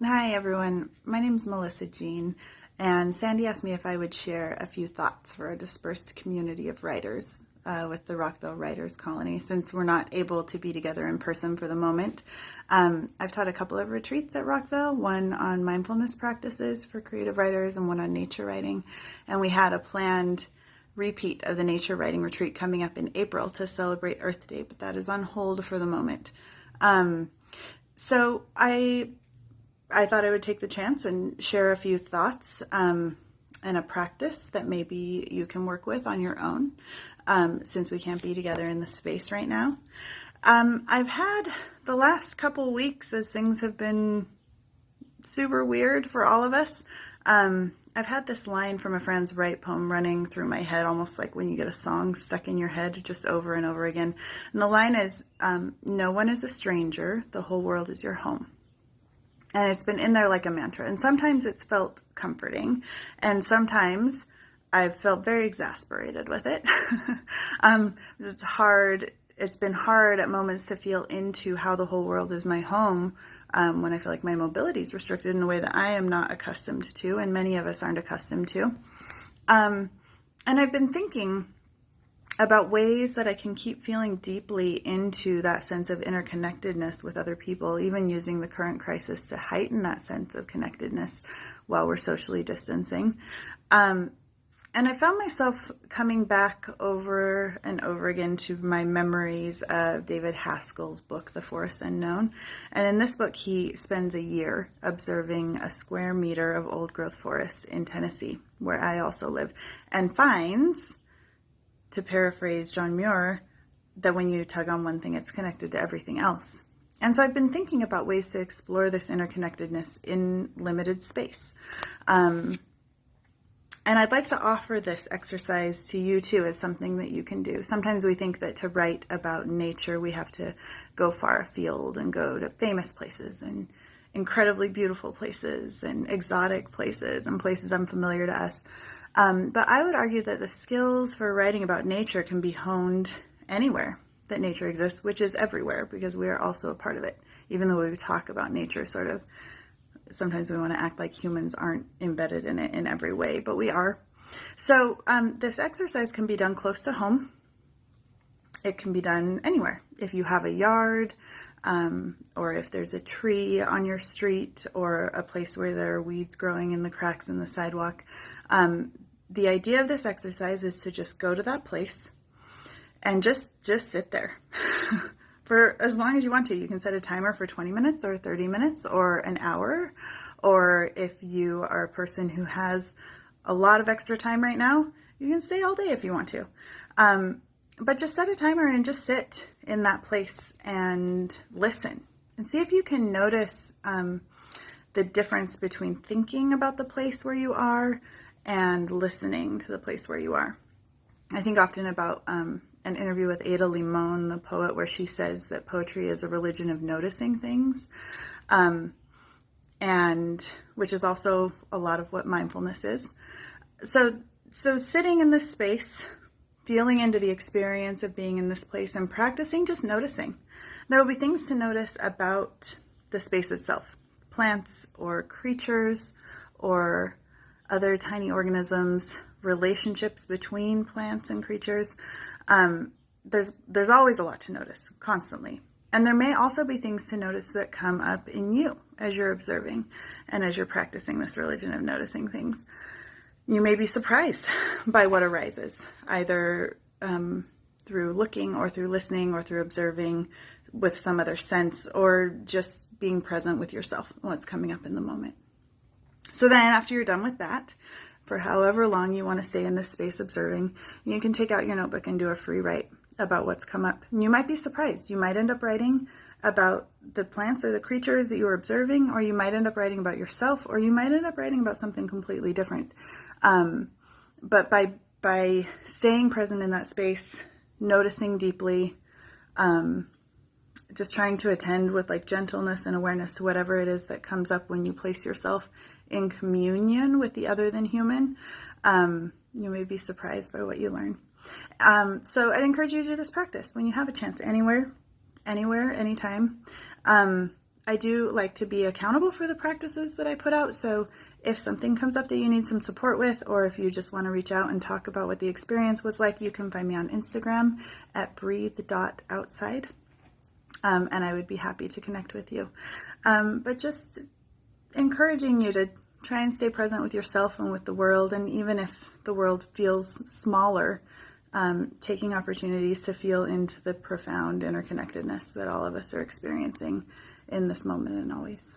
Hi everyone, my name is Melissa Jean, and Sandy asked me if I would share a few thoughts for a dispersed community of writers with the Rockville Writers Colony, since we're not able to be together in person for the moment. I've taught a couple of retreats at Rockville, one on mindfulness practices for creative writers and one on nature writing, and we had a planned repeat of the nature writing retreat coming up in April to celebrate Earth Day, but that is on hold for the moment. So I thought I would take the chance and share a few thoughts and a practice that maybe you can work with on your own, since we can't be together in the space right now. I've had the last couple weeks, as things have been super weird for all of us, I've had this line from a friend's Write poem running through my head, almost like when you get a song stuck in your head, just over and over again. And the line is, no one is a stranger, the whole world is your home. And it's been in there like a mantra. And sometimes it's felt comforting. And sometimes I've felt very exasperated with it. It's hard. It's been hard at moments to feel into how the whole world is my home when I feel like my mobility is restricted in a way that I am not accustomed to, and many of us aren't accustomed to. And I've been thinking about ways that I can keep feeling deeply into that sense of interconnectedness with other people, even using the current crisis to heighten that sense of connectedness while we're socially distancing. And I found myself coming back over and over again to my memories of David Haskell's book, The Forest Unknown. And in this book, he spends a year observing a square meter of old-growth forests in Tennessee, where I also live, and finds, to paraphrase John Muir, that when you tug on one thing, it's connected to everything else. And so I've been thinking about ways to explore this interconnectedness in limited space. And I'd like to offer this exercise to you too as something that you can do. Sometimes we think that to write about nature, we have to go far afield and go to famous places and incredibly beautiful places and exotic places and places unfamiliar to us. But I would argue that the skills for writing about nature can be honed anywhere that nature exists, which is everywhere, because we are also a part of it. Even though we talk about nature sort of, sometimes we want to act like humans aren't embedded in it in every way, but we are. So this exercise can be done close to home. It can be done anywhere. If you have a yard, or if there's a tree on your street, or a place where there are weeds growing in the cracks in the sidewalk. The idea of this exercise is to just go to that place and just sit there for as long as you want to. You can set a timer for 20 minutes or 30 minutes or an hour, or if you are a person who has a lot of extra time right now, you can stay all day if you want to. But just set a timer and just sit in that place and listen and see if you can notice the difference between thinking about the place where you are and listening to the place where you are. I think often about an interview with Ada Limon, the poet, where she says that poetry is a religion of noticing things, and which is also a lot of what mindfulness is. So sitting in this space, feeling into the experience of being in this place and practicing just noticing. There will be things to notice about the space itself, plants or creatures or other tiny organisms, relationships between plants and creatures. There's always a lot to notice, constantly. And there may also be things to notice that come up in you as you're observing and as you're practicing this religion of noticing things. You may be surprised by what arises, either through looking or through listening or through observing with some other sense, or just being present with yourself and what's coming up in the moment. So then after you're done with that, for however long you want to stay in this space observing, you can take out your notebook and do a free write about what's come up. And you might be surprised. You might end up writing about the plants or the creatures that you were observing, or you might end up writing about yourself, or you might end up writing about something completely different. But by staying present in that space, noticing deeply, just trying to attend with like gentleness and awareness to whatever it is that comes up when you place yourself in communion with the other than human, you may be surprised by what you learn. So I'd encourage you to do this practice when you have a chance, anywhere, anytime. I do like to be accountable for the practices that I put out. So if something comes up that you need some support with, or if you just want to reach out and talk about what the experience was like, you can find me on Instagram at breathe.outside. And I would be happy to connect with you. But just encouraging you to try and stay present with yourself and with the world. And even if the world feels smaller, taking opportunities to feel into the profound interconnectedness that all of us are experiencing in this moment and always.